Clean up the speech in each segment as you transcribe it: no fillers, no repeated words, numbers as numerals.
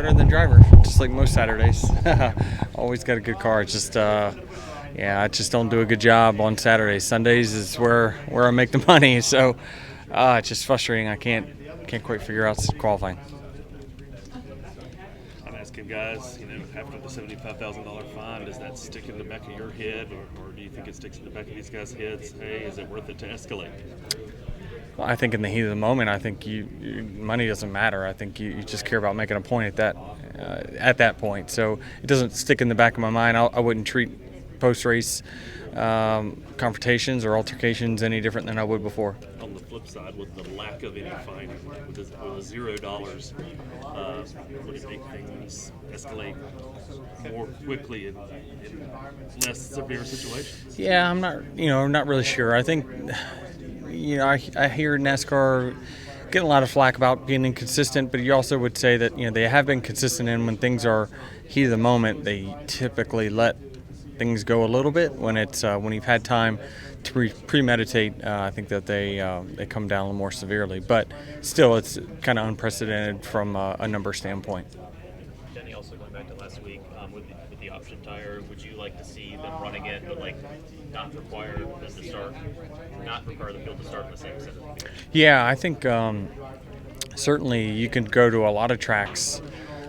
better than driver, just like most Saturdays. Always got a good car. It's just, I just don't do a good job on Saturdays. Sundays is where I make the money. So it's just frustrating. I can't quite figure out qualifying. I'm asking guys, after the $75,000 fine, does that stick in the back of your head, or do you think it sticks in the back of these guys' heads? Hey, is it worth it to escalate? Well, I think in the heat of the moment, I think money doesn't matter. I think you just care about making a point at that point. So it doesn't stick in the back of my mind. I wouldn't treat post-race confrontations or altercations any different than I would before. On the flip side, with the lack of any fining, with the $0, would it make things escalate more quickly in less severe situations? Yeah, I'm not really sure. I think, I hear NASCAR getting a lot of flack about being inconsistent, but you also would say that, they have been consistent, and when things are heat of the moment, they typically let things go a little bit. When you've had time to premeditate, I think that they come down a little more severely. But still, it's kind of unprecedented from a number standpoint. Denny, also going back to last week with the option tire, would you like to see them running it, but not require the field to start in the same set? Yeah, I think certainly you can go to a lot of tracks.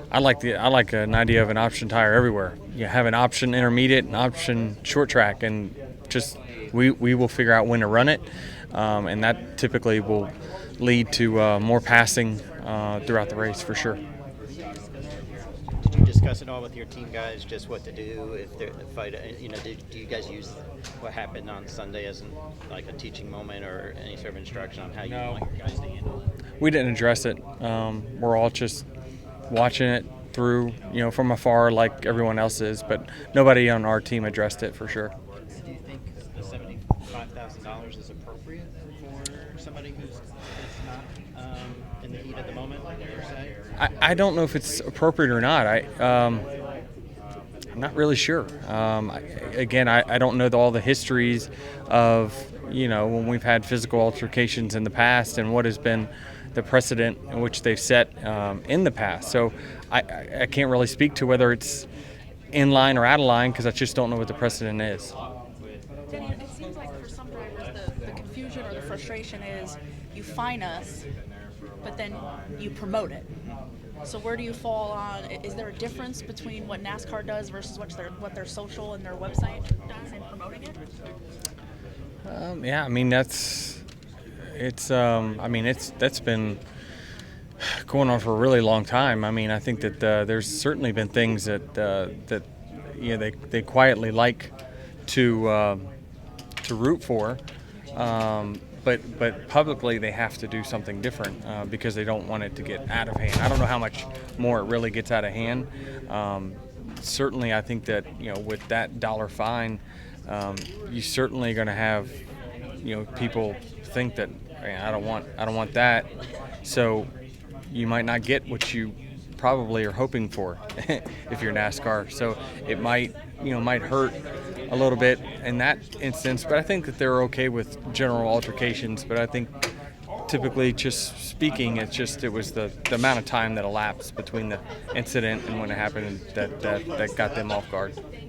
I like an idea of an option tire everywhere. You have an option intermediate, an option short track, and just we will figure out when to run it, and that typically will lead to more passing throughout the race for sure. Did you discuss it all with your team guys, just what to do if they're the fight? Do you guys use what happened on Sunday as a teaching moment or any sort of instruction on how you want your guys to handle it? We didn't address it. We're all just watching it through, from afar like everyone else is, but nobody on our team addressed it for sure. Do you think the $75,000 is appropriate for somebody who's not in the heat of the moment, like you say? I don't know if it's appropriate or not. I'm not really sure. I don't know all the histories of, when we've had physical altercations in the past and what has been the precedent in which they've set in the past. So I can't really speak to whether it's in line or out of line because I just don't know what the precedent is. Denny, it seems like for some drivers the confusion or the frustration is you fine us, but then you promote it. So where do you fall on? Is there a difference between what NASCAR does versus what their social and their website does in promoting it? That's been going on for a really long time. I think that there's certainly been things that they quietly like to root for, but publicly they have to do something different because they don't want it to get out of hand. I don't know how much more it really gets out of hand. Certainly, I think that with that dollar fine, you're certainly going to have people think that I don't want that, so you might not get what you probably are hoping for if you're NASCAR. So it might hurt a little bit in that instance, but I think that they're okay with general altercations. But I think typically, just speaking, it was the amount of time that elapsed between the incident and when it happened that got them off guard.